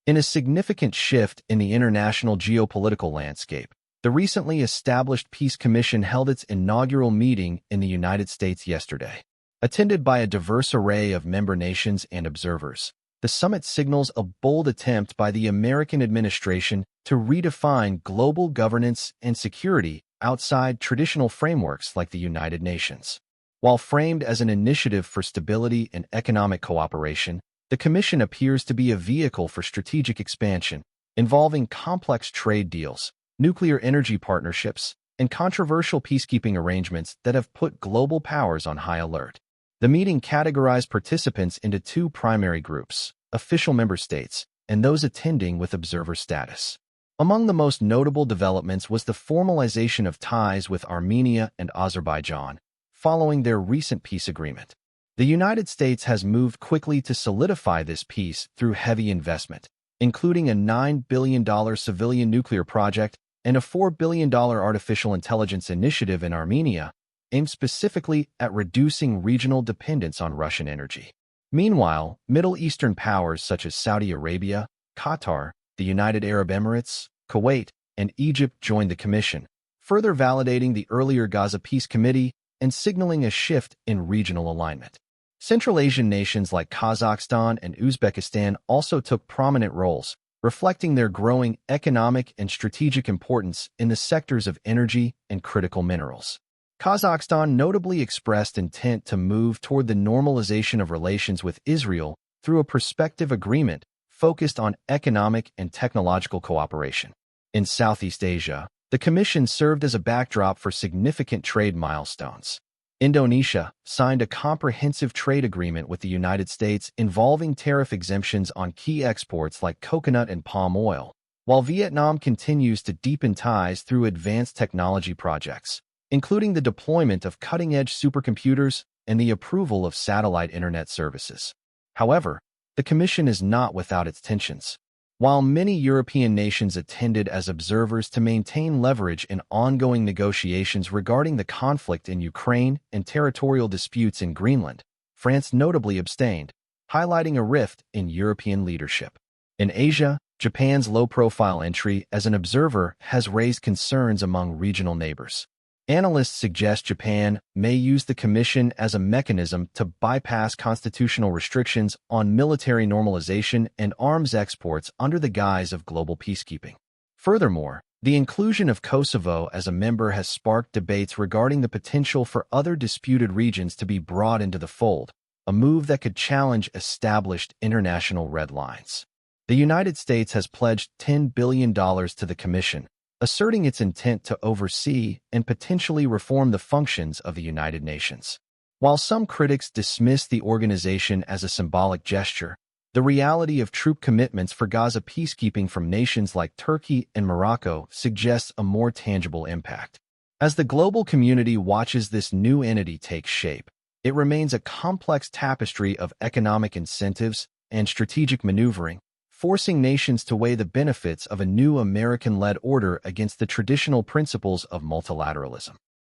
In a significant shift in the international geopolitical landscape, the recently established Peace Commission held its inaugural meeting in the United States yesterday. Attended by a diverse array of member nations and observers, the summit signals a bold attempt by the American administration to redefine global governance and security outside traditional frameworks like the United Nations. While framed as an initiative for stability and economic cooperation, the Commission appears to be a vehicle for strategic expansion, involving complex trade deals, nuclear energy partnerships, and controversial peacekeeping arrangements that have put global powers on high alert. The meeting categorized participants into two primary groups: official member states and those attending with observer status. Among the most notable developments was the formalization of ties with Armenia and Azerbaijan, following their recent peace agreement. The United States has moved quickly to solidify this peace through heavy investment, including a $9 billion civilian nuclear project and a $4 billion artificial intelligence initiative in Armenia, aimed specifically at reducing regional dependence on Russian energy. Meanwhile, Middle Eastern powers such as Saudi Arabia, Qatar, the United Arab Emirates, Kuwait, and Egypt joined the Commission, further validating the earlier Gaza Peace Committee and signaling a shift in regional alignment. Central Asian nations like Kazakhstan and Uzbekistan also took prominent roles, reflecting their growing economic and strategic importance in the sectors of energy and critical minerals. Kazakhstan notably expressed intent to move toward the normalization of relations with Israel through a prospective agreement focused on economic and technological cooperation. In Southeast Asia, the Commission served as a backdrop for significant trade milestones. Indonesia signed a comprehensive trade agreement with the United States involving tariff exemptions on key exports like coconut and palm oil, while Vietnam continues to deepen ties through advanced technology projects, including the deployment of cutting-edge supercomputers and the approval of satellite internet services. However, the Commission is not without its tensions. While many European nations attended as observers to maintain leverage in ongoing negotiations regarding the conflict in Ukraine and territorial disputes in Greenland, France notably abstained, highlighting a rift in European leadership. In Asia, Japan's low-profile entry as an observer has raised concerns among regional neighbors. Analysts suggest Japan may use the Commission as a mechanism to bypass constitutional restrictions on military normalization and arms exports under the guise of global peacekeeping. Furthermore, the inclusion of Kosovo as a member has sparked debates regarding the potential for other disputed regions to be brought into the fold, a move that could challenge established international red lines. The United States has pledged $10 billion to the Commission, asserting its intent to oversee and potentially reform the functions of the United Nations. While some critics dismiss the organization as a symbolic gesture, the reality of troop commitments for Gaza peacekeeping from nations like Turkey and Morocco suggests a more tangible impact. As the global community watches this new entity take shape, it remains a complex tapestry of economic incentives and strategic maneuvering, forcing nations to weigh the benefits of a new American-led order against the traditional principles of multilateralism.